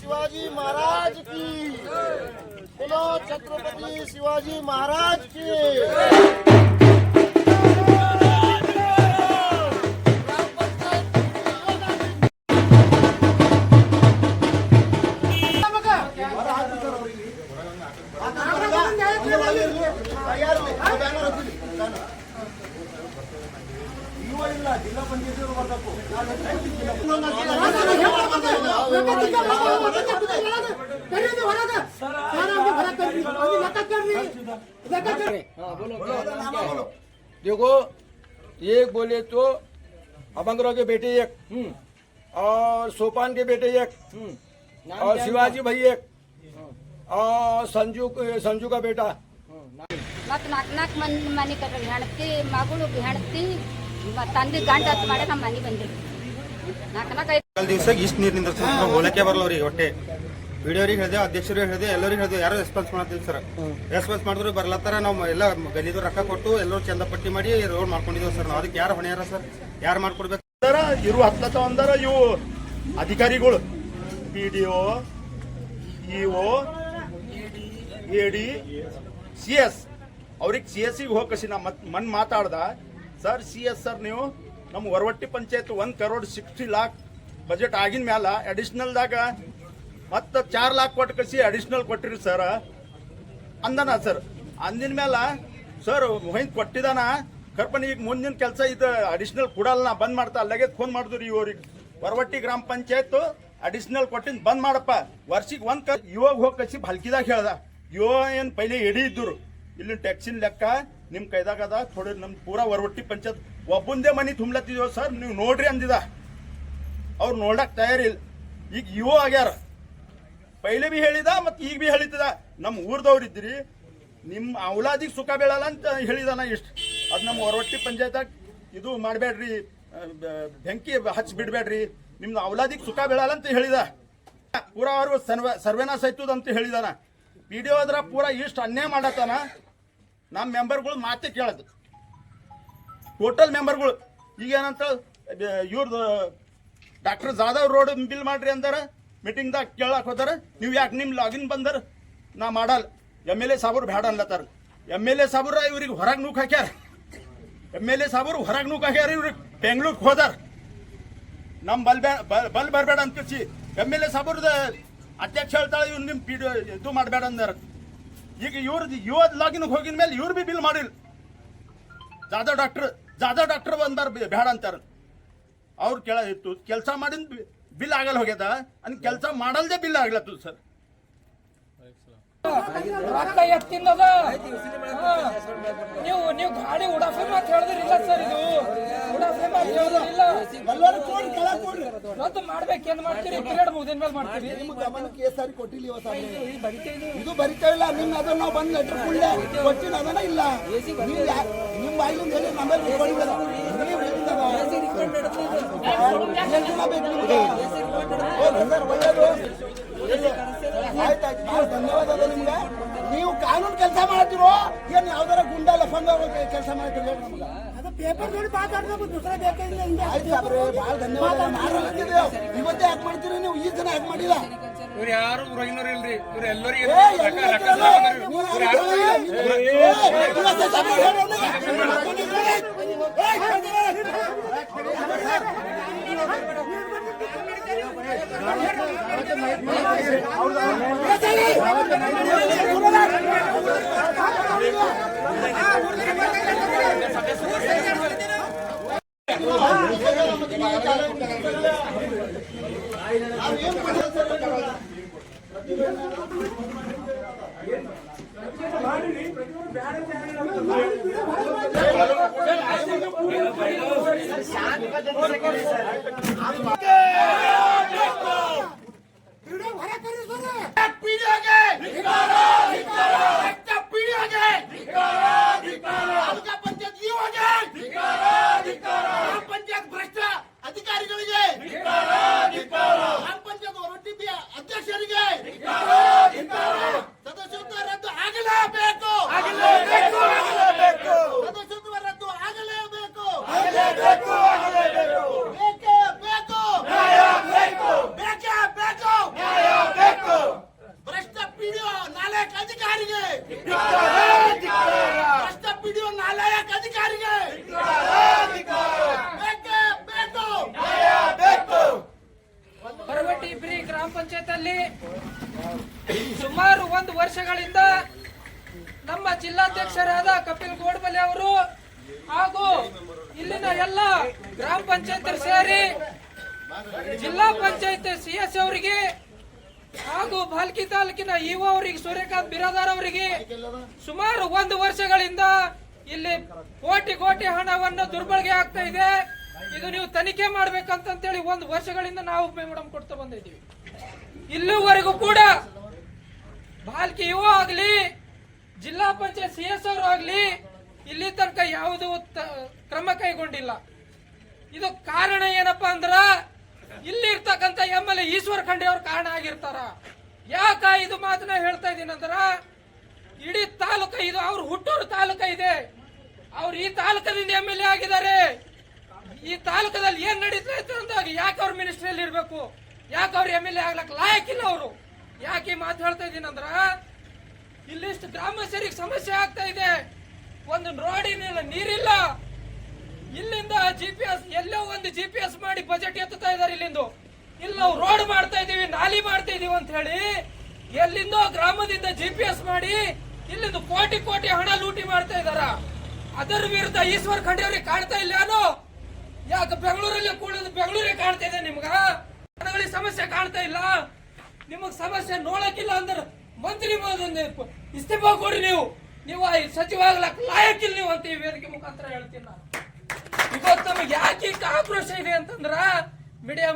शिवाजी महाराज की, बोलो छत्रपति शिवाजी महाराज की। ಜಿಲ್ಲಾ ಪಂಚಾಯತ್ ಬರಬೇಕು देखो एक बोले तो अभंगराव के बेटे एक और सोपान के बेटे एक और शिवाजी भाई एक और संजू का बेटा मत नाक नाक मनी कट हेणती मगुಳು ಹೆಂಡತಿ ತಂದೆ ಗಂಡ ಅಂತ ಮಾಡಿ ನಮ್ಮ ಮನೆ ಬಂದಿದ್ವಿ ನಾಕ ನಾಕ ಕಲ್ ದಿವಸ ಇಷ್ಟು ನೀರು ನಿಂದ್ರಸ ಹೋಲಕ್ಕೆ ಬರಲ್ಲ ಅವ್ರಿಗೆ ಹೊಟ್ಟೆ ವಿಡಿಯೋರಿಗೆ ಹೇಳಿದೆ ಅಧ್ಯಕ್ಷರಿಗೆ ಹೇಳಿದೆ ಎಲ್ಲರಿಗೂ ಹೇಳಿದೆ ಯಾರು ರೆಸ್ಪಾನ್ಸ್ ಮಾಡ್ತಿಲ್ಲ ಸರ್ ರೆಸ್ಪಾನ್ಸ್ ಮಾಡಿದ್ರು ಬರ್ಲತ್ತಾರ ನಾವು ಎಲ್ಲ ಗಲೀದು ರೊಕ್ಕ ಕೊಟ್ಟು ಎಲ್ಲರೂ ಚಂದ ಪಟ್ಟಿ ಮಾಡಿ ರೋಡ್ ಮಾಡ್ಕೊಂಡಿದ್ದೀವಿ ಸರ್ ನಾವು ಅದಕ್ಕೆ ಯಾರು ಹೊಣೆಯಾರ ಸರ್ ಯಾರು ಮಾಡ್ಕೊಡ್ಬೇಕು ಇರು ಹತ್ತತ್ತ ಅಂದಾರ ಇವು ಅಧಿಕಾರಿಗಳು PDO EO AD CS ಅವ್ರಿಗೆ CS ಗೆ ಹೋಗಿ ನಾ ಮನ್ ಮಾತಾಡ್ದ ಸರ್ CS ಸರ್ ನೀವು ನಮ್ಮ ಹೊರವಟ್ಟಿ ಪಂಚಾಯತ್ 1,60 lakh ಬಜೆಟ್ ಆಗಿನ ಮ್ಯಾಲ ಅಡಿಷನಲ್ದಾಗ ಮತ್ತೆ 4 lakh ಕೊಟ್ಟು ಕಳಿಸಿ ಅಡಿಷನಲ್ ಕೊಟ್ಟಿರಿ ಸರ್ ಅಂದನ ಸರ್ ಅಂದಿನ ಮ್ಯಾಲ ಸರ್ ಹೊಯ್ದು ಕೊಟ್ಟಿದಾನ ಕರ್ಪಣಿ ಈಗ ಮುಂದಿನ ಕೆಲಸ ಇದು ಅಡಿಷನಲ್ ಕೊಡಲ್ಲ ನಾ ಬಂದ್ ಮಾಡ್ತಾ ಅಲ್ಲಾಗೆ ಫೋನ್ ಮಾಡಿದ್ರಿ ಇವ್ರಿಗೆ ಹೊರವಟ್ಟಿ ಗ್ರಾಮ ಪಂಚಾಯತ್ ಅಡಿಷನಲ್ ಕೊಟ್ಟಿನ ಬಂದ್ ಮಾಡಪ್ಪ ವರ್ಷಿಗೆ ಇವಾಗ ಹೋಗಿ ಕಳಿಸಿ ಹಲ್ಕಿದಾಗ ಹೇಳ್ದ ಏನು ಪೈಲೆ ಎಡಿ ಇದ್ದರು ಇಲ್ಲಿ ಟ್ಯಾಕ್ಸಿನ ಲೆಕ್ಕ ನಿಮ್ಮ ಕೈದಾಗ ಅದ ಥೋಡೆ ನಮ್ಮ ಪೂರಾ ಹೊರವಟ್ಟಿ ಪಂಚಾಯತ್ ಒಬ್ಬಂದೇ ಮನೆ ತುಂಬ್ಲತ್ತಿದ್ವ ಸರ್ ನೀವು ನೋಡ್ರಿ ಅಂದಿದ ಅವ್ರು ನೋಡಕ್ ತಯಾರಿಲ್ಲ ಈಗ ಆಗ್ಯಾರ ಪೈಲೆ ಬಿ ಹೇಳಿದ ಮತ್ತು ಈಗ ಬಿ ಹೇಳಿದ ನಮ್ಮ ಊರ್ದವ್ರು ಇದ್ರಿ ನಿಮ್ಮ ಔಲಾದಿಗೆ ಸುಖ ಬೀಳಲ್ಲ ಅಂತ ಹೇಳಿದಾನ ಇಷ್ಟು ಅದು ನಮ್ಮ ಹೊರವಟ್ಟಿ ಪಂಚಾಯತಾಗ ಇದು ಮಾಡಬೇಡ್ರಿ ಬೆಂಕಿ ಹಚ್ಚಿ ಬಿಡಬೇಡ್ರಿ ನಿಮ್ದು ಔಲಾದಿಗೆ ಸುಖ ಬೀಳಲ್ಲ ಅಂತ ಹೇಳಿದ ಪೂರಾ ಅವರು ಸರ್ವೇನಾಶ ಆಯ್ತದ ಅಂತ ಹೇಳಿದಾನ PDO ಅದ್ರ ಪೂರಾ ಇಷ್ಟು ಅನ್ಯಾಯ ಮಾಡತ್ತಾನ ನಮ್ಮ ಮೆಂಬರ್ಗಳು ಮಾತೆ ಕೇಳದು ಟೋಟಲ್ ಮೆಂಬರ್ಗಳು ಈಗ ಏನಂತ ಇವ್ರದ್ದು ಡಾಕ್ಟರ್ ಜಾಧವ್ ರೋಡ್ ಬಿಲ್ ಮಾಡ್ರಿ ಅಂದಾರ ಮೀಟಿಂಗ್ದಾಗ ಕೇಳಕ್ ಹೋದಾರ ನೀವು ಯಾಕೆ ನಿಮ್ಮ ಲಾಗಿನ್ ಬಂದಾರ ನಾ ಮಾಡಲ್ಲ MLA ಸಾಬ್ರು ಬೇಡ ಅನ್ಲತ್ತಾರ MLA ಸಾಬ್ರ ಇವ್ರಿಗೆ ಹೊರಗೆ ನೂಕ್ ಹಾಕ್ಯಾರ MLA ಸಾಬ್ರು ಹೊರಗೆ ನೂಕ್ ಹಾಕ್ಯಾರ ಇವ್ರಿಗೆ ಬೆಂಗ್ಳೂರ್ಗೆ ಹೋದಾರ ನಮ್ಮ ಬಲ್ ಬರಬೇಡ ಅಂತ ಕಳಿಸಿ MLA ಸಾಬ್ರದ ಅಧ್ಯಕ್ಷ ಹೇಳ್ತಾಳೆ ಇವ್ರು ನಿಮ್ಮ PDO ಇದು ಮಾಡಬೇಡ ಅಂದಾರ ಈಗ ಇವ್ರದ್ದು ಲಾಗಿನ್ ಹೋಗಿದ ಮೇಲೆ ಇವ್ರು ಬಿ ಬಿಲ್ ಮಾಡಿಲ್ಲ ಜಾಧವ್ ಡಾಕ್ಟರ್ ಬಂದಾರ ಬೇಡ ಅಂತಾರ ಅವ್ರು ಕೆಲಸ ಮಾಡಿದ ಬಿಲ್ ಆಗಲ್ಲ ಹೋಗ್ಯದ ಅನ್ ಕೆಲಸ ಮಾಡಲ್ದೇ ಬಿಲ್ ಆಗ್ಲತ್ತದ ಸರ್ ರೊಕ್ಕ ಎತ್ತಿಂದದ ನೀವು ಗಾಡಿ ಉಡಾಫೆ ಮಾತು ಹೇಳಿದ್ರಿಲ್ಲ ಸರ್ ಇದು ಉಡಾಫೆ ಮಾತು ಹೇಳಿದ್ರಿಲ್ಲ ರದ್ದು ಮಾಡ್ಬೇಕೇನ್ ಮಾಡ್ತೀರಿ ಪೀರಿಯಡ್ ಮುಗಿದ ಮೇಲೆ ಮಾಡ್ತೀರಿ ನಿಮ್ಮ ಗಮನಕ್ಕೆ ಸಾರಿ ಕೊಟ್ಟಿಲ್ಲ ಇದು ಬರಿತಾ ಇಲ್ಲ ನಿಮ್ ಅದನ್ನ ನಾವು ಬಂದ್ ಲೆಟರ್ ಕೊಡ್ಲೆ ಕೊಟ್ಟಿನ ಅದನ್ನ ಇಲ್ಲ ನಿಮ್ಮ ಬಾಯಿಲಿಂದ ಹೇಳಿ ಧನ್ಯವಾದ ನಿಮ್ಗೆ ನೀವು ಕಾನೂನು ಕೆಲಸ ಮಾಡ್ತಿರೋ ಏನ್ ಯಾವ್ದಾರ ಗುಂಡ ಲಫಂಗ ಕೆಲಸ ಮಾಡ್ತೀರಿ ಅದು ಪೇಪರ್ ನೋಡಿ ಮಾತಾಡ್ಬೇಕು ದುಸರ ಬೇಕಾಗಿಲ್ಲ ಆಯ್ತು ಸಾಬ್ರೆ ಭಾಳ ಧನ್ಯವಾದ ಇವತ್ತೇ ಯಾಕೆ ಮಾಡ್ತೀರಿ ನೀವು ಈ ಜನ ಯಾಕೆ ಮಾಡಿಲ್ಲ ಇವ್ರು ಯಾರು ಊರಾಗಿನವ್ರು ಇಲ್ರಿ ಇವ್ರು ಎಲ್ಲರಿಗೂ ಪಂಚಾಯತ್ ಭ್ರಷ್ಟ ಅಧಿಕಾರಿಗಳಿಗೆ ಅಧ್ಯಕ್ಷರಿಗೆ ಸದಸ್ಯತ್ವ ರದ್ದು ಆಗಲೇಬೇಕು ಸದಸ್ಯತ್ವ ರದ್ದು ಆಗಲೇಬೇಕು ಬೇಕೇ ಬೇಕು ಗ್ರಾಮ ಪಂಚಾಯತ್ ಅಲ್ಲಿ ಸುಮಾರು 1 ವರ್ಷಗಳಿಂದ ನಮ್ಮ ಜಿಲ್ಲಾಧ್ಯಕ್ಷರಾದ ಕಪಿಲ್ ಗೋಡ್ಬಲೆ ಅವರು ಹಾಗೂ ಇಲ್ಲಿನ ಎಲ್ಲ ಗ್ರಾಮ ಪಂಚಾಯತ್ ಸೇರಿ ಜಿಲ್ಲಾ ಪಂಚಾಯತ್ CS ಅವರಿಗೆ ಹಾಗೂ ಭಾಲ್ಕಿ ತಾಲೂಕಿನ ಇಒ ಅವರಿಗೆ ಸೂರ್ಯಕಾಂತ್ ಬಿರಾದಾರ್ ಅವರಿಗೆ ಸುಮಾರು 1 ವರ್ಷಗಳಿಂದ ಇಲ್ಲಿ ಕೋಟಿ ಹಣವನ್ನು ದುರ್ಬಳಕೆ ಆಗ್ತಾ ಇದೆ. ಇದು ನೀವು ತನಿಖೆ ಮಾಡ್ಬೇಕಂತೇಳಿ 1 ವರ್ಷಗಳಿಂದ ನಾವು ಮೇಡಮ್ ಕೊಡ್ತಾ ಬಂದಿದ್ದೀವಿ. ಇಲ್ಲಿವರೆಗೂ ಕೂಡ ಭಾಲ್ಕಿ ಇಒ ಆಗ್ಲಿ ಜಿಲ್ಲಾ ಪಂಚಾಯತ್ CS ಅವರು ಆಗ್ಲಿ ಇಲ್ಲಿ ತನಕ ಯಾವುದು ಕ್ರಮ ಕೈಗೊಂಡಿಲ್ಲ. ಇದು ಕಾರಣ ಏನಪ್ಪಾ ಅಂದ್ರ ಇಲ್ಲಿ ಇರ್ತಕ್ಕಂಥ MLA ಈಶ್ವರ್ ಖಂಡ್ರೆ ಅವ್ರ ಕಾರಣ ಆಗಿರ್ತಾರ. ಯಾಕ ಇದು ಮಾತನ್ನ ಹೇಳ್ತಾ ಇದೀನಿ ಅಂದ್ರ ಇಡೀ ತಾಲೂಕ ಇದು ಅವ್ರ ಹುಟ್ಟೂರು ತಾಲೂಕ ಇದೆ. ಅವ್ರು ಈ ತಾಲೂಕದಿಂದ MLA ಆಗಿದ್ದಾರೆ. ಈ ತಾಲೂಕದಲ್ಲಿ ಏನ್ ನಡೀತಾ ಇತ್ತು ಅಂದಾಗ ಯಾಕೆ ಅವ್ರ ಮಿನಿಸ್ಟ್ರಿಯಲ್ಲಿ ಇರ್ಬೇಕು, ಯಾಕೆ ಅವ್ರ MLA ಆಗ್ಲಕ್ ಲಾಯಕ್ಕಿಲ್ಲ ಅವರು. ಯಾಕೆ ಈ ಮಾತು ಹೇಳ್ತಾ ಇದೀನಿ ಅಂದ್ರ ಇಲ್ಲಿಷ್ಟು ಗ್ರಾಮಸ್ಥರಿಗೆ ಸಮಸ್ಯೆ ಆಗ್ತಾ ಇದೆ. ಒಂದು ರೋಡಿನಿಲ್ಲ, ನೀರಿಲ್ಲ. ಇಲ್ಲಿಂದ GPS ಎಲ್ಲೋ ಒಂದು GPS ಮಾಡಿ ಬಜೆಟ್ ಎತ್ತುತ್ತಾ ಇದಾರೆ. ಇಲ್ಲಿಂದ ಇಲ್ಲಿ ನಾವು ರೋಡ್ ಮಾಡ್ತಾ ಇದೀವಿ, ನಾಲಿ ಮಾಡ್ತಾ ಇದೀವಿ ಅಂತ ಹೇಳಿ ಎಲ್ಲಿಂದೋ ಗ್ರಾಮದಿಂದ GPS ಮಾಡಿ ಇಲ್ಲಿಂದ ಕೋಟಿ ಹಣ ಲೂಟಿ ಮಾಡ್ತಾ ಇದಾರ. ಅದರ ವಿರುದ್ಧ ಈಶ್ವರ್ ಖಂಡ್ರೆ ಅವ್ರಿಗೆ ಕಾಣ್ತಾ ಇಲ್ಲ ಏನೋ? ಯಾಕೆ ಬೆಂಗಳೂರಲ್ಲಿ ಕೂಡದು ಬೆಂಗಳೂರಿಗೆ ಕಾಣ್ತಾ ಇದೆ ನಿಮ್ಗ? ಜನಗಳಿಗೆ ಸಮಸ್ಯೆ ಕಾಣ್ತಾ ಇಲ್ಲ. ನಿಮಗ್ ಸಮಸ್ಯೆ ನೋಡಕ್ಕಿಲ್ಲ ಅಂದ್ರೆ ಮಂತ್ರಿ ಇಸ್ತೀಫಾ ಕೊಡಿ. ನೀವು ಸಚಿವ ಆಗ್ಲಕ್ ಲಾಯಕ್ಕಿಲ್ಲ ನೀವು ಅಂತ ಈ ವೇದಿಕೆ ಮುಖಾಂತರ ಹೇಳ್ತೀನಿ ನಾನು. ಇವತ್ತು ನಮಗೆ ಯಾಕೆ ಆಕ್ರೋಶ ಇದೆ ಅಂತಂದ್ರ ಮೀಡಿಯಾ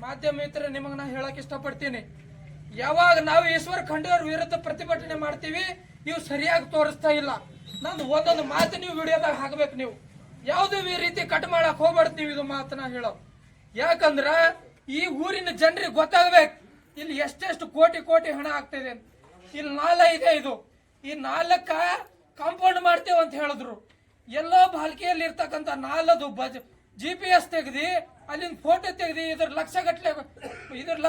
ಮಾಧ್ಯಮ ಮಿತ್ರ ನಿಮಗ್ ನಾ ಹೇಳಕ್ ಇಷ್ಟಪಡ್ತೀನಿ. ಯಾವಾಗ ನಾವು ಈಶ್ವರ್ ಖಂಡ್ರೆ ಅವ್ರ ವಿರುದ್ಧ ಪ್ರತಿಭಟನೆ ಮಾಡ್ತೀವಿ, ನೀವು ಸರಿಯಾಗಿ ತೋರಿಸ್ತಾ ಇಲ್ಲ. ನಂದು ಒಂದೊಂದು ಮಾತು ನೀವು ವಿಡಿಯೋದಾಗ ಹಾಕ್ಬೇಕು. ನೀವು ಯಾವ್ದು ಈ ರೀತಿ ಕಟ್ ಮಾಡಕ್ ಹೋಗ್ಬಾರ್ದು. ನೀವು ಇದು ಮಾತನ್ನ ಹೇಳೋ ಯಾಕಂದ್ರ ಈ ಊರಿನ ಜನರಿಗೆ ಗೊತ್ತಾಗ್ಬೇಕು ಇಲ್ಲಿ ಎಷ್ಟೆಷ್ಟು ಕೋಟಿ ಹಣ ಆಗ್ತಿದೆ. ಇಲ್ಲಿ 4 ಇದೆ. ಇದು ಈ 4 ಕಾಂಪೌಂಡ್ ಮಾಡ್ತೇವೆ ಅಂತ ಹೇಳಿದ್ರು. ಎಲ್ಲೋ ಬಾಲ್ಕಿಯಲ್ಲಿ ಇರ್ತಕ್ಕಂಥ 4 GPS ತೆಗ್ದಿ ಅಲ್ಲಿಂದ ಫೋಟೋ ತೆಗ್ದಿ ಇದ್ರ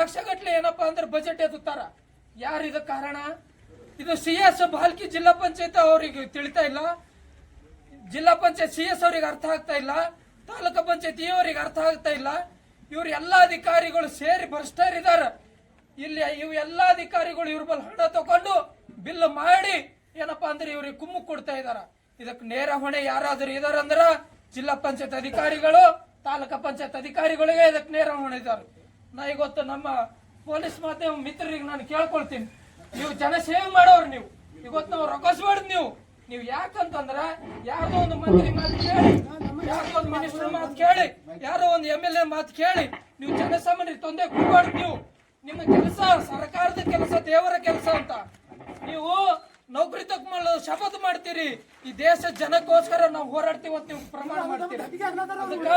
ಲಕ್ಷಗಟ್ಲೆ ಏನಪ್ಪಾ ಅಂದ್ರೆ ಬಜೆಟ್ ಎತ್ತುತ್ತಾರ. ಯಾರು ಇದ ಕಾರಣ? ಇದು CS ಬಾಲ್ಕಿ ಜಿಲ್ಲಾ ಪಂಚಾಯತ್ ಅವ್ರಿಗೆ ತಿಳಿತಾ ಇಲ್ಲ, ಜಿಲ್ಲಾ ಪಂಚಾಯತ್ CS ಅವ್ರಿಗೆ ಅರ್ಥ ಆಗ್ತಾ ಇಲ್ಲ, ತಾಲೂಕು ಪಂಚಾಯತ್ ಅವರಿಗೆ ಅರ್ಥ ಆಗ್ತಾ ಇಲ್ಲ. ಇವ್ರ ಎಲ್ಲಾ ಅಧಿಕಾರಿಗಳು ಸೇರಿ ಭ್ರಷ್ಟರಿದಾರ. ಇಲ್ಲಿ ಇವ್ ಎಲ್ಲಾ ಅಧಿಕಾರಿಗಳು ಇವ್ರ ಬಲ್ ಹಣ ತಗೊಂಡು ಬಿಲ್ ಮಾಡಿ ಏನಪ್ಪಾ ಅಂದ್ರೆ ಇವ್ರಿಗೆ ಕುಮ್ಮು ಕೊಡ್ತಾ ಇದಾರ. ಇದಕ್ಕೆ ನೇರ ಹೊಣೆ ಯಾರಾದ್ರೂ ಇದಾರಂದ್ರ ಜಿಲ್ಲಾ ಪಂಚಾಯತ್ ಅಧಿಕಾರಿಗಳು, ತಾಲೂಕು ಪಂಚಾಯತ್ ಅಧಿಕಾರಿಗಳಿಗೆ ಇದಕ್ಕೆ ನೇರ ಹೊಣೆ ಇದ್ದಾರೆ. ನಾ ಇವತ್ತು ನಮ್ಮ ಪೊಲೀಸ್ ಮಾಧ್ಯಮ ಮಿತ್ರರಿಗೆ ನಾನು ಕೇಳ್ಕೊಳ್ತೀನಿ, ನೀವು ಜನಸೇವೆ ಮಾಡೋರು, ನೀವು ಇವತ್ತು ನಾವು ರೊಕ್ಕಸ್ಬಾರ್ದು. ನೀವು ಯಾಕಂತಂದ್ರ ಯಾರ್ದೋ ಒಂದು ಮಂತ್ರಿ ಮಾತು ಕೇಳಿ, ಯಾರ್ದೋ ಒಂದು ಮಿನಿಸ್ಟರ್ ಮಾತು ಕೇಳಿ, ಯಾರೋ ಒಂದು MLA ಮಾತು ಕೇಳಿ ನೀವು ಜನಸಾಮಾನ್ಯರಿಗೆ ತೊಂದರೆ ಕೊಡಬಾರ್ದು. ನಿಮ್ಮ ಕೆಲಸ ಸರ್ಕಾರದ ಕೆಲಸ, ದೇವರ ಕೆಲಸ ಅಂತ ನೀವು ನೌಕರಿ ತಗೊಂಡು ಶಪಥ ಮಾಡ್ತೀರಿ. ಈ ದೇಶ ಜನಕ್ಕೋಸ್ಕರ ನಾವು ಹೋರಾಡ್ತೀವಿ ಅಂತ ನೀವು ಪ್ರಮಾಣ ಮಾಡ್ತೀರಿ. ಅದಕ್ಕ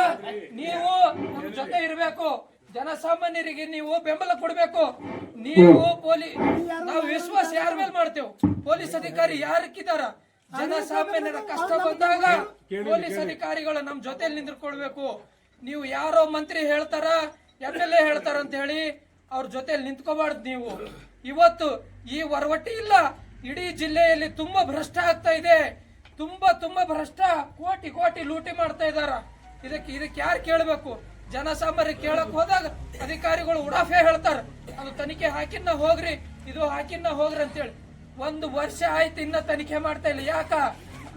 ನೀವು ನಮ್ಮ ಜೊತೆ ಇರಬೇಕು. ಜನಸಾಮಾನ್ಯರಿಗೆ ನೀವು ಬೆಂಬಲ ಕೊಡಬೇಕು. ನೀವು ನಾವು ವಿಶ್ವಾಸ ಯಾರ ಮೇಲೆ ಮಾಡ್ತೇವೆ? ಪೊಲೀಸ್ ಅಧಿಕಾರಿ ಯಾರಕ್ಕಿದಾರ? ಜನಸಾಮಾನ್ಯರ ಕಷ್ಟ ಬಂದಾಗ ಪೊಲೀಸ್ ಅಧಿಕಾರಿಗಳು ನಮ್ ಜೊತೆಲಿ ನಿಂತ್ಕೊಳ್ಬೇಕು. ನೀವು ಯಾರೋ ಮಂತ್ರಿ ಹೇಳ್ತಾರ, MLA ಹೇಳ್ತಾರ ಅಂತ ಹೇಳಿ ಅವ್ರ ಜೊತೆಲಿ ನಿಂತ್ಕೋಬಾರ್ದು. ನೀವು ಇವತ್ತು ಈ ಹೊರವಟ್ಟಿ ಇಲ್ಲ, ಇಡೀ ಜಿಲ್ಲೆಯಲ್ಲಿ ತುಂಬಾ ಭ್ರಷ್ಟ ಆಗ್ತಾ ಇದೆ. ತುಂಬಾ ಭ್ರಷ್ಟ, ಕೋಟಿ ಲೂಟಿ ಮಾಡ್ತಾ ಇದಾರ. ಇದಕ್ಕೆ ಯಾರು ಕೇಳಬೇಕು? ಜನಸಾಮಾನ್ಯ ಕೇಳಕ್ ಹೋದಾಗ ಅಧಿಕಾರಿಗಳು ಉಡಾಫೆ ಹೇಳ್ತಾರ, ಅದು ತನಿಖೆ ಹಾಕಿನ್ನ ಹೋಗ್ರಿ, ಇದು ಹಾಕಿನ್ನ ಹೋಗ್ರಿ ಅಂತೇಳಿ. 1 ವರ್ಷ ಆಯ್ತು ಇನ್ನ ತನಿಖೆ ಮಾಡ್ತಾ ಇಲ್ಲ. ಯಾಕ?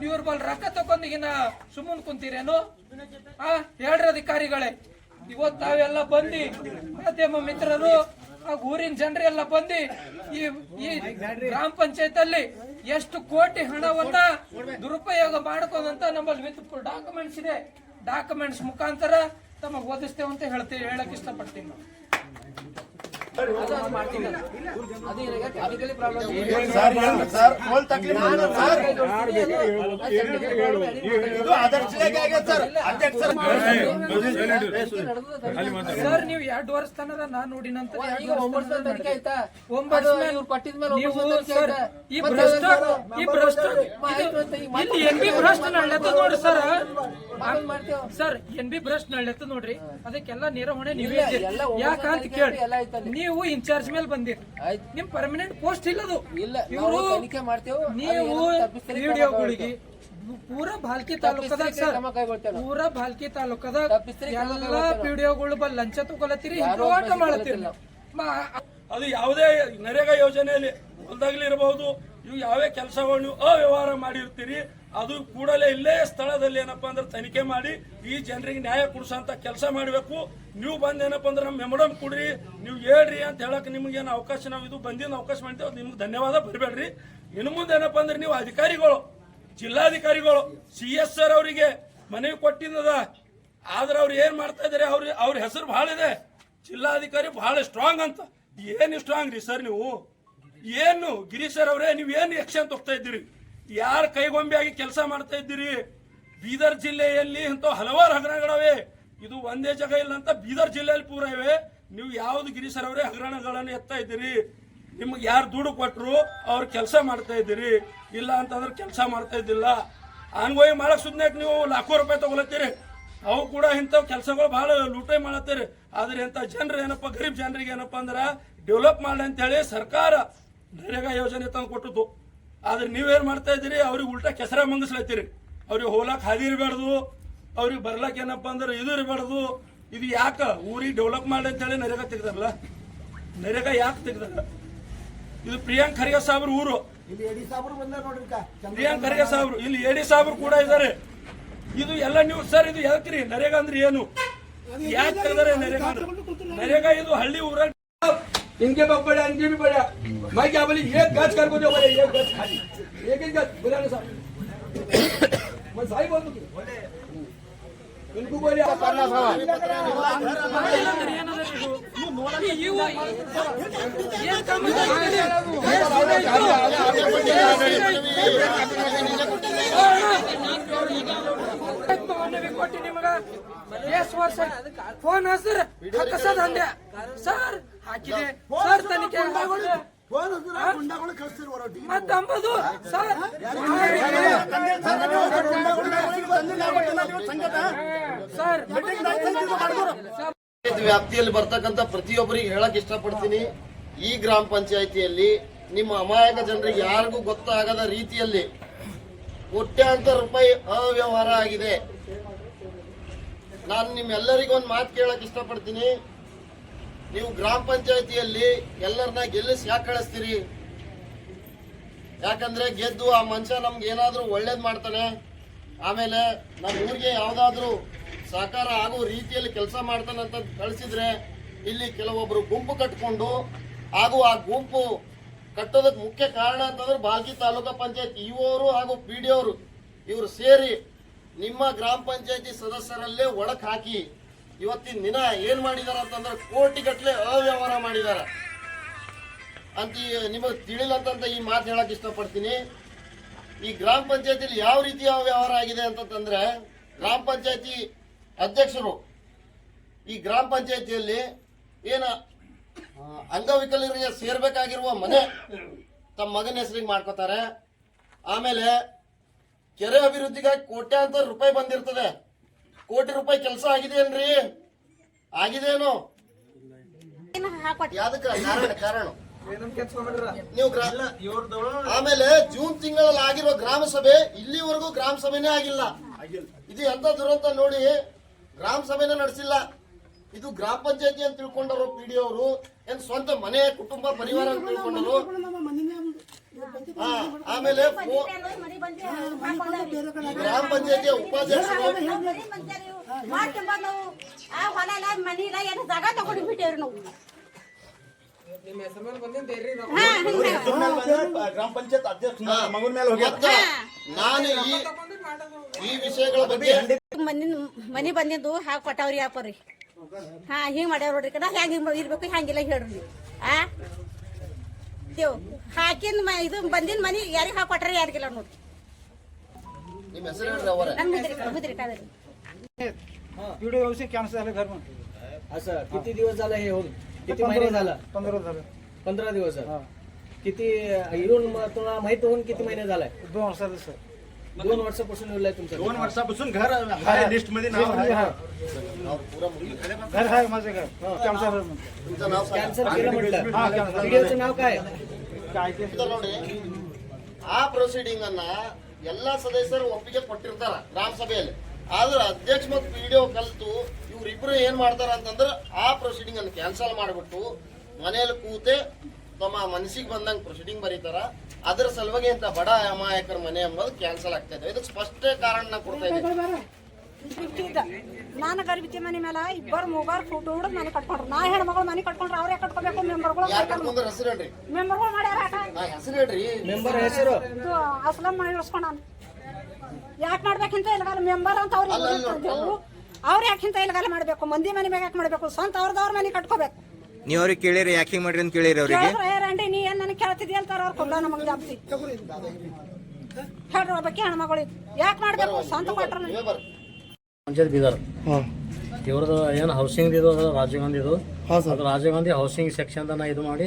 ನೀವ್ರ ಬಲ್ ರೊಕ್ಕ ತಗೊಂಡಿಗಿನ ಸುಮ್ಮನ್ ಕುಂತೀರೇನು? ಹೇಳ್ರಿ ಅಧಿಕಾರಿಗಳೇ. ಇವತ್ತು ತಾವೆಲ್ಲ ಬಂದು ಮಾಧ್ಯಮ ಮಿತ್ರರು ಊರಿನ ಜನರೆಲ್ಲ ಬಂದು ಈ ಗ್ರಾಮ ಪಂಚಾಯತ್ ಅಲ್ಲಿ ಎಷ್ಟು ಕೋಟಿ ಹಣವನ್ನ ದುರುಪಯೋಗ ಮಾಡ್ಕೊಂಡಂತ ನಮ್ಮಲ್ಲಿ ವಿತ್ ಡಾಕ್ಯುಮೆಂಟ್ಸ್ ಇದೆ. ಡಾಕ್ಯುಮೆಂಟ್ಸ್ ಮುಖಾಂತರ ತಮಗೆ ಓದಿಸ್ತೇವೆ ಅಂತ ಹೇಳಕ್ ಇಷ್ಟಪಡ್ತೀನಿ. ಸರ್ ಕೋಲ್ ತಕ್ಲೀಫ್ ಸರ್ ನೀವು 2 ವರ್ಷ ತನಕ ನಾನ್ ನೋಡಿ ನಂತರ ಸರ್ NB ಭ್ರಷ್ಟ ನಳ್ಳೆತ್ತ ನೋಡ್ರಿ, ಅದಕ್ಕೆಲ್ಲ ನೇರ ಹೊಣೆ ನೀವೇ. ಯಾಕಂತ ಕೇಳಿ, ನೀವು ಇನ್ಚಾರ್ಜ್ ಮೇಲೆ ಬಂದಿರಿ, ನಿಮ್ ಪರ್ಮನೆಂಟ್ ಪೋಸ್ಟ್ ಇಲ್ಲದು. ಇವರು ನೀವು ವಿಡಿಯೋಗಳಿಗೆ ಪೂರಾ ಭಾಲ್ಕಿ ತಾಲೂಕದಾಗ ಸರ್, ಪೂರಾ ಭಾಲ್ಕಿ ತಾಲೂಕದಾಗ ಎಲ್ಲಾ ಪಿಡಿಒಗಳು ಲಂಚ ತಗೊಳತ್ತೀರಿ, ಹೋರಾಟ ಮಾಡತ್ತೀರಿ. ಅದು ಯಾವುದೇ ನರೇಗಾ ಯೋಜನೆಯಲ್ಲಿ ಹೊಲದಾಗ್ಲಿ ಇರಬಹುದು, ಇವು ಯಾವೇ ಕೆಲಸಗಳು ನೀವು ಅವ್ಯವಹಾರ ಮಾಡಿರ್ತೀರಿ ಅದು ಕೂಡಲೇ ಇಲ್ಲೇ ಸ್ಥಳದಲ್ಲಿ ಏನಪ್ಪಾ ಅಂದ್ರೆ ತನಿಖೆ ಮಾಡಿ ಈ ಜನರಿಗೆ ನ್ಯಾಯ ಕೊಡಿಸೋಂತ ಕೆಲಸ ಮಾಡಬೇಕು. ನೀವು ಬಂದ್ ಏನಪ್ಪಾ ಅಂದ್ರೆ ನಮ್ಮ ಮೆಮೊರಂ ಕೊಡ್ರಿ, ನೀವು ಹೇಳ್ರಿ ಅಂತ ಹೇಳಕ್ ನಿಮ್ಗೆ ಏನು ಅವಕಾಶ ನಾವು ಇದು ಬಂದಿನ ಅವಕಾಶ ಮಾಡ್ತೀವಿ, ಅದು ನಿಮ್ಗೆ ಧನ್ಯವಾದ ಬರಬೇಡ್ರಿ. ಇನ್ನು ಮುಂದೆ ಏನಪ್ಪಾ ಅಂದ್ರೆ ನೀವು ಅಧಿಕಾರಿಗಳು, ಜಿಲ್ಲಾಧಿಕಾರಿಗಳು CS ಅವರಿಗೆ ಮನವಿ ಕೊಟ್ಟಿದ್ದದ, ಆದ್ರೆ ಅವ್ರು ಏನ್ ಮಾಡ್ತಾ ಇದಾರೆ, ಅವ್ರ ಹೆಸರು ಬಹಳ ಇದೆ, ಜಿಲ್ಲಾಧಿಕಾರಿ ಬಹಳ ಸ್ಟ್ರಾಂಗ್ ಅಂತ. ಏನು ಸ್ಟ್ರಾಂಗ್ ರೀ ಸರ್ ನೀವು? ಏನು ಗಿರೀಶ್ ಸರ್ ಅವರೇ ನೀವು ಏನು ಆಕ್ಷನ್ ತಗೋತಾ ಇದ್ದೀರಿ? ಯಾರ ಕೈಗೊಂಬೆ ಆಗಿ ಕೆಲಸ ಮಾಡ್ತಾ ಇದ್ದೀರಿ? ಬೀದರ್ ಜಿಲ್ಲೆಯಲ್ಲಿ ಇಂಥ ಹಲವಾರು ಹಗರಣಗಳವೆ, ಇದು ಒಂದೇ ಜಾಗ ಇಲ್ಲ ಅಂತ ಬೀದರ್ ಜಿಲ್ಲೆಯಲ್ಲಿ ಪೂರ ಇವೆ. ನೀವು ಯಾವ್ದು ಗಿರೀಶ್ ಸರ್ ಅವರೇ ಹಗರಣಗಳನ್ನು ಎತ್ತಾ ಇದ್ದೀರಿ? ನಿಮ್ಗೆ ಯಾರು ದುಡ್ಡು ಕೊಟ್ಟರು ಅವ್ರು ಕೆಲಸ ಮಾಡ್ತಾ ಇದ್ದೀರಿ, ಇಲ್ಲ ಅಂತಂದ್ರೆ ಕೆಲಸ ಮಾಡ್ತಾ ಇದ್ದಿಲ್ಲ. ಆನ್ಗೋಯಿ ಮಾಡಕ್ ಸುದ್ನಾಕ್ ನೀವು ಲಾಖೋ ರೂಪಾಯಿ ತಗೊಳತ್ತೀರಿ, ಅವು ಕೂಡ ಇಂಥವು ಕೆಲಸಗಳು ಬಹಳ ಲೂಟೆ ಮಾಡತ್ತೀರಿ. ಆದ್ರೆ ಇಂಥ ಜನರು ಏನಪ್ಪ, ಗರೀಬ್ ಜನರಿಗೆ ಏನಪ್ಪಾ ಅಂದ್ರೆ ಡೆವಲಪ್ ಮಾಡಿ ಅಂತ ಹೇಳಿ ಸರ್ಕಾರ ನರೇಗಾ ಯೋಜನೆ ತಂದು ಕೊಟ್ಟದ್ದು. ಆದ್ರೆ ನೀವೇನ್ ಮಾಡ್ತಾ ಇದ್ದೀರಿ, ಅವ್ರಿಗೆ ಉಲ್ಟಾ ಕೆಸರ ಮಂಗಿಸ್ಲತ್ತೀರಿ. ಅವ್ರಿಗೆ ಹೋಲಕ್ ಹಾದಿ ಇರಬಾರ್ದು, ಅವ್ರಿಗೆ ಬರ್ಲಕ್ ಏನಪ್ಪಾ ಅಂದ್ರೆ ಇದು ಇರಬಾರ್ದು. ಇದು ಯಾಕ ಊರಿಗೆ ಡೆವಲಪ್ ಮಾಡಿ ಅಂತ ಹೇಳಿ ನರೇಗಾ ತೆಗ್ದಾರಲ್ಲ, ನರೇಗಾ ಯಾಕೆ ತೆಗ್ದಾರ? ಇದು ಪ್ರಿಯಾಂಕ್ ಖರ್ಗೆ ಸಾಬ್ರ ಊರು, ಪ್ರಿಯಾಂಕ್ ಖರ್ಗೆ ಸಾಬ್ರು ಇಲ್ಲಿ ಎಡಿ ಸಾಬ್ರು ಕೂಡ ಇದ್ದಾರೆ. ಇದು ಎಲ್ಲ ನೀವು ಸರ್ ಇದು ಯಾಕ್ರಿ? ನರೇಗಾ ಅಂದ್ರೆ ಏನು, ಯಾಕೆ ತೆಗ್ದಾರೆ ನರೇಗಾ ಅಂದ್ರೆ? ನರೇಗಾ ಇದು ಹಳ್ಳಿ ಊರಾಗ इनके बाप बड़ा, इनके भी बड़ा। मैं क्या बोली, एक गज कर को जो बोले, एक गज खाली, एक गज बुला लो साहब। मैं सही बोल दूँ इनको बोले करना साहब। ಕೊಟ್ಟಿ ನಿಮಗ ಎಷ್ಟು ವರ್ಷ ಫೋನ್ ಹಸ್ರ ಕಸದ ಹಂದೆ ಸರ್ ಹಾಕಿದೆ ಸರ್ ತನಿಖೆ ಮತ್ತಂಬದು ಸರ್ ಸರ್ ವ್ಯಾಪ್ತಿಯಲ್ಲಿ ಬರ್ತಕ್ಕಂಥ ಪ್ರತಿಯೊಬ್ಬರಿಗೆ ಹೇಳಕ್ ಇಷ್ಟಪಡ್ತೀನಿ, ಈ ಗ್ರಾಮ ಪಂಚಾಯಿತಿಯಲ್ಲಿ ನಿಮ್ಮ ಅಮಾಯಕ ಜನರಿಗೆ ಯಾರಿಗೂ ಗೊತ್ತಾಗದ ರೀತಿಯಲ್ಲಿ ಕೋಟ್ಯಾಂತರ ರೂಪಾಯಿ ಅವ್ಯವಹಾರ ಆಗಿದೆ. ನಾನು ನಿಮ್ಮೆಲ್ಲರಿಗೂ ಒಂದು ಮಾತು ಕೇಳಕ್ ಇಷ್ಟಪಡ್ತೀನಿ. ನೀವು ಗ್ರಾಮ ಪಂಚಾಯಿತಿಯಲ್ಲಿ ಎಲ್ಲರನ್ನ ಗೆಲ್ಲಿಸಿ ಯಾಕೆ ಕಳಿಸ್ತೀರಿ? ಯಾಕಂದ್ರೆ ಗೆದ್ದು ಆ ಮನುಷ್ಯ ನಮ್ಗೆ ಏನಾದ್ರೂ ಒಳ್ಳೇದ್ ಮಾಡ್ತಾನೆ, ಆಮೇಲೆ ನಮ್ಮ ಊರಿಗೆ ಯಾವ್ದಾದ್ರು ಸಹಕಾರ ಆಗೋ ರೀತಿಯಲ್ಲಿ ಕೆಲಸ ಮಾಡ್ತಾನೆ ಅಂತ ಕಳಿಸಿದ್ರೆ ಇಲ್ಲಿ ಕೆಲವೊಬ್ರು ಗುಂಪು ಕಟ್ಕೊಂಡು ಹಾಗೂ ಆ ಗುಂಪು ಕಟ್ಟೋದಕ್ಕೆ ಮುಖ್ಯ ಕಾರಣ ಅಂತಂದ್ರೆ ಬಾಲ್ಕಿ ತಾಲೂಕಾ ಪಂಚಾಯತ್ ಇವರು ಹಾಗೂ PDO ಅವರು ಇವರು ಸೇರಿ ನಿಮ್ಮ ಗ್ರಾಮ ಪಂಚಾಯತಿ ಸದಸ್ಯರಲ್ಲೇ ಒಳಕ್ ಹಾಕಿ ಇವತ್ತಿನ ದಿನ ಏನ್ ಮಾಡಿದಾರ ಅಂತಂದ್ರೆ ಕೋಟಿಗಟ್ಟಲೆ ಅವ್ಯವಹಾರ ಮಾಡಿದಾರ ಅಂತ ನಿಮಗೆ ತಿಳಿಲ್ಲ ಅಂತ ಈ ಮಾತು ಹೇಳಕ್ ಇಷ್ಟಪಡ್ತೀನಿ. ಈ ಗ್ರಾಮ ಪಂಚಾಯತಿಲಿ ಯಾವ ರೀತಿ ಅವ್ಯವಹಾರ ಆಗಿದೆ ಅಂತಂದ್ರೆ, ಗ್ರಾಮ ಪಂಚಾಯತಿ ಅಧ್ಯಕ್ಷರು ಈ ಗ್ರಾಮ ಪಂಚಾಯತಿಯಲ್ಲಿ ಏನ ಅಂಗವಿಕಲರಿಗೆ ಸೇರ್ಬೇಕಾಗಿರುವ ಮನೆ ತಮ್ಮ ಮಗನ ಹೆಸರಿಗೆ ಮಾಡ್ಕೋತಾರೆ. ಆಮೇಲೆ ಕೆರೆ ಅಭಿವೃದ್ಧಿಗಾಗಿ ಕೋಟ್ಯಾಂತರ ರೂಪಾಯಿ ಬಂದಿರ್ತದೆ, ಕೋಟಿ ರೂಪಾಯಿ ಕೆಲಸ ಆಗಿದೆಯೇನ್ರಿ? ಆಗಿದೇನು? ಯಾವ್ದಕ್ಕ ಕಾರಣ ನೀವು ಆಮೇಲೆ ಜೂನ್ ತಿಂಗಳಲ್ಲಿ ಆಗಿರೋ ಗ್ರಾಮ ಸಭೆ ಇಲ್ಲಿವರೆಗೂ ಗ್ರಾಮ ಸಭೆನೇ ಆಗಿಲ್ಲ. ಇದು ಎಂತ ದುರಂತ ನೋಡಿ, ಗ್ರಾಮ ಸಭೆನೇ ನಡೆಸಿಲ್ಲ. ಇದು ಗ್ರಾಮ ಪಂಚಾಯತಿ ಅಂತ ತಿಳ್ಕೊಂಡರು PDO ಅವರು, ಏನ್ ಸ್ವಂತ ಮನೆ ಕುಟುಂಬ ಪರಿವಾರ ಅಂತ ತಿಳ್ಕೊಂಡರು. ಆಮೇಲೆ ಗ್ರಾಮ ಪಂಚಾಯತಿಯ ಉಪಾಧ್ಯಕ್ಷರು ಗ್ರಾಮ ಪಂಚಾಯತ್ ಅಧ್ಯಕ್ಷ ಮಗನ ಮೇಲೆ ಹೋಗಿ ನಾನು ಈ ವಿಷಯಗಳ ಬಗ್ಗೆ ಮನಿ ಬಂದಿದ್ದು ಹಾಕಿ ಕೊಟ್ಟವ್ರಿ ಯಾಪರಿ. ಹಾ ಹಿಂಗ್ ಮಾಡ್ಯಾರ ನೋಡ್ರಿ, ನಾ ಹೆಂಗ್ ಇರ್ಬೇಕು ಹಂಗಿಲ್ಲ ಹೇಳ್ರಿ. ಆ ದೇವ್ ಹಾಕಿನ ಇದು ಬಂದಿನ ಮನಿ ಯಾರಿಗೆ ಹಾಕಿ ಕೊಟ್ಟಾರ ಯಾರಿಗಿಲ್ಲ ನೋಡ್ರಿ. ನಿಮ್ಮ ಹೆಸರು ಹೇಳ್ರಿ ಅವರ PDO से कॅन्सल झालं घर मग असं किती दिवस झाला हे होऊन? किती महिने झाला? 15 झालं. 15 दिवस झाले. किती येऊन तुम्हाला माहित होऊन किती महिने झालाय? 2 वर्षाचं सर. 2 वर्षापासून येऊलाय तुमचं? 2 वर्षापासून घर आहे लिस्ट मध्ये नाव आहे. घर आहे माझं घर कॅन्सल झालं. तुमचं नाव सांगा. कॅन्सल केलं म्हटलं. व्हिडिओचं नाव काय? काय ते ನೋಡಿ, ಆ ಪ್ರೊಸೀಡಿಂಗ್ ಅನ್ನ ಎಲ್ಲಾ ಸದಸ್ಯರು ಒಪ್ಪಿಗೆ ಕೊಟ್ಟಿರ್ತಾರ ಗ್ರಾಮ ಸಭೆಯಲ್ಲಿ. ಆದ್ರೆ ಅಧ್ಯಕ್ಷ ಮತ್ತು PDO ಕಲ್ತು ಇವ್ರಿಬ್ರು ಏನ್ ಮಾಡ್ತಾರ ಅಂತಂದ್ರೆ ಆ ಪ್ರೊಸೀಡಿಂಗ್ ಅನ್ನು ಕ್ಯಾನ್ಸಲ್ ಮಾಡಿಬಿಟ್ಟು ಮನೆಯಲ್ಲಿ ಕೂತೆ ತಮ್ಮ ಮನಸ್ಸಿಗೆ ಬಂದಂಗೆ ಪ್ರೊಸೀಡಿಂಗ್ ಬರೀತಾರ. ಅದ್ರ ಸಲುವಾಗಿ ಅಂತ ಬಡ ಅಮಾಯಕರ ಮನೆ ಎಂಬುದು ಕ್ಯಾನ್ಸಲ್ ಆಗ್ತಾ ಇದೆ. ಇದಕ್ಕೆ ಸ್ಪಷ್ಟ ಕಾರಣ ಕೊಡ್ತಾ ಇದ್ದೀನಿ. ನಾನು ಗರಿಬಿತಿ ಮನೆ ಮೇಲೆ ಇಬ್ಬರು ಮೂವರು ಫೋಟೋ ಹಿಡಿದು ಮನೆ ಕಟ್ಕೊಂಡ್ರು. ನಾ ಹೆಣ್ಮಗಳು ಮನೆ ಕಟ್ಕೊಂಡ್ರೆ ಅವ್ರೇ ಕಟ್ಕೋಬೇಕು. ಮೆಂಬರ್ಗಳು ಯಾರು ಕಟ್ಕೊಂಡ್ರ ಹೆಸರು ಹೇಳ್ರಿ, ಮೆಂಬರ್ಗಳು ಮಾಡ್ಯಾರ ಆಟ ಹೆಸರು ಹೇಳ್ರಿ. ಮೆಂಬರ್ ಹೆಸರು ಇದು ಅಸ್ಲಂ ಮಾಡಿ ಇಳಿಸ್ಕೊಂಡ ಯಾಕೆ ಮಾಡ್ಬೇಕಂತ ಇಲ್ಗಾಲ ಮೆಂಬರ್ ಅಂತ ಅವ್ರು ಯಾಕಿಂತ ಇಲ್ಗಾಲ ಮಾಡ್ಬೇಕು? ಮಂದಿ ಮನೆ ಮ್ಯಾಗ ಯಾಕೆ ಮಾಡ್ಬೇಕು? ಸ್ವಂತ ಅವ್ರದವ್ರ ಮನೆ ಕಟ್ಕೋಬೇಕು. ನೀವ್ ಅವ್ರಿಗೆ ಕೇಳಿರಿ ಯಾಕೆ ಹಿಂಗ್ ಮಾಡ್ರಿ ಅಂತ ಕೇಳಿರಿ ಅವ್ರಿಗೆ? ರಂಡಿ ನೀ ಏನ್ ನನಗೆ ಕೇಳ್ತಿದ್ದಿ ಅಂತಾರ ಅವ್ರು ಕೊಡ್ಲ ನಮಗೆ ಜಾಸ್ತಿ ಹೇಳ್ರಿ ಒಬ್ಬಕ್ಕೆ ಹೆಣ್ಮಗಳು ಯಾಕೆ ಮಾಡ್ಬೇಕು? ಸ್ವಂತ ಕೊಟ್ರ ಪಂಚಾಯತ್ ಬೀದರ್ ಇವ್ರದ್ದು ಏನು ಹೌಸಿಂಗ್ ಇದು ರಾಜೀವ್ ಗಾಂಧಿ ಇದು ಅದು ರಾಜೀವ್ ಗಾಂಧಿ ಹೌಸಿಂಗ್ ಸೆಕ್ಷನ್ ನಾ ಇದು ಮಾಡಿ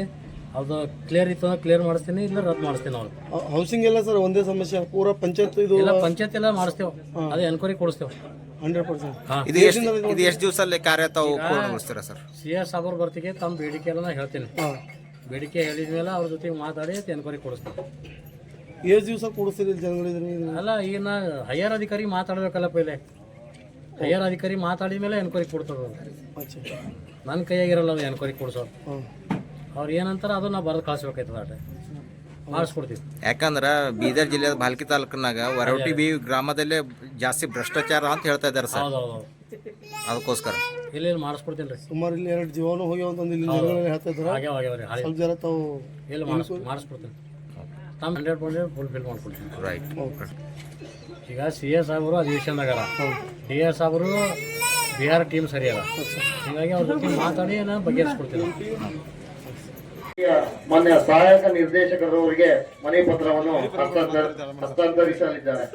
ಅದು ಕ್ಲಿಯರ್ ಇತ್ತು ಕ್ಲಿಯರ್ ಮಾಡಿಸ್ತೀನಿ ಇಲ್ಲ ರದ್ದು ಮಾಡಿಸ್ತೀನಿ ಅವ್ರು. ಹೌಸಿಂಗ್ ಎಲ್ಲ ಸರ್ ಒಂದೇ ಸಮಸ್ಯೆ ಪೂರಾ ಪಂಚಾಯತ್ ಇದು ಇಲ್ಲ ಪಂಚಾಯತ್ ಎಲ್ಲ ಮಾಡಿಸ್ತೇವೆ, ಅದೇ ಎನ್ಕ್ವೈರಿ ಕೊಡಿಸ್ತೇವೆ 100%. ಇದು ಎಷ್ಟು ದಿವಸದಲ್ಲಿ ಕಾರ್ಯ ತಾವು ಪೂರ್ಣಗೊಳಿಸ್ತೀರಾ ಸರ್? CS ಸಾಬರ್ ಬರ್ತಿಗೆ ತಮ್ಮ ಬೇಡಿಕೆ ಎಲ್ಲ ನಾ ಹೇಳ್ತೀನಿ. ಬೇಡಿಕೆ ಹೇಳಿದ ಮೇಲೆ ಅವ್ರ ಜೊತೆಗೆ ಮಾತಾಡಿ ಎನ್ಕ್ವೈರಿ ಕೊಡಿಸ್ತೇವೆ. ಎಷ್ಟು ದಿವಸ ಕೊಡಿಸ್ತೀರಿ ಜನಗಳಿಗೆ? ಅಲ್ಲ ಈಗ ನಾ ಹೈಯರ್ ಅಧಿಕಾರಿ ಮಾತಾಡ್ಬೇಕಲ್ಲ ಪೈಲೆ. ಹೈಯರ್ ಅಧಿಕಾರಿ ಮಾತಾಡಿದ ಮೇಲೆ ಎನ್ಕ್ವೈರಿ ಕೊಡ್ತದ. ನನ್ನ ಕೈಯಾಗಿರಲ್ಲ ಅದು ಎನ್ಕ್ವೈರಿ ಕೊಡ್ಸೋದು. ಅವ್ರು ಏನಂತಾರ ಅದು ನಾವು ಬರೆದು ಕಳಿಸ್ಬೇಕಾಯ್ತದ ಆಟ ಮಾಡಿಸ್ಕೊಡ್ತೀವಿ. ಯಾಕಂದ್ರ ಬೀದರ್ ಜಿಲ್ಲೆಯ ಬಾಲ್ಕಿ ತಾಲೂಕಿನಾಗ ವರವಟಿ ಬಿ ಗ್ರಾಮದಲ್ಲೇ ಜಾಸ್ತಿ ಭ್ರಷ್ಟಾಚಾರ ಅಂತ ಹೇಳ್ತಾ ಇದ್ದಾರೆ ಸರ್. ಹೌದೌದು ಅದಕ್ಕೋಸ್ಕರ ಇಲ್ಲಿ ಮಾಡಿಸ್ಕೊಡ್ತೀನಿ ರೀ. ಸುಮಾರು ಇಲ್ಲಿ 2 ಜೀವನ ಹೋಗ್ಯಾವ ಅಂತಂದು ಇಲ್ಲಿ ಹೇಳ್ತಾ ಇದ್ದಾರೆ. ಆಗ್ಯಾವ್ರಿ ಸ್ವಲ್ಪ ಜನ ತಾವು ಇಲ್ಲಿ ಮಾಡಿಸ್ಕೊಡ್ತೀನಿ. ತಮ್ಮ 100% ಫುಲ್ಫಿಲ್ ಮಾಡ್ಕೊಡ್ತೀನಿ. ರೈಟ್. ಈಗ CS ಸಾಹೇಬರು ಅಧಿವೇಶನದಾಗಾರ, DS ಸಾಹೇಬರು ಬಿಹಾರ ಟೀಮ್ ಸರಿ ಅದ. ಹೀಗಾಗಿ ಅವ್ರ ಜೊತೆ ಮಾತಾಡಿ ನಾನು ಬಗೆಹರಿಸ್ಕೊಡ್ತೀನಿ. ಮಾನ್ಯ ಸಹಾಯಕ ನಿರ್ದೇಶಕರವರಿಗೆ ಮನವಿ ಪತ್ರವನ್ನು ಹಸ್ತಾಂತರಿಸಲಿದ್ದಾರೆ.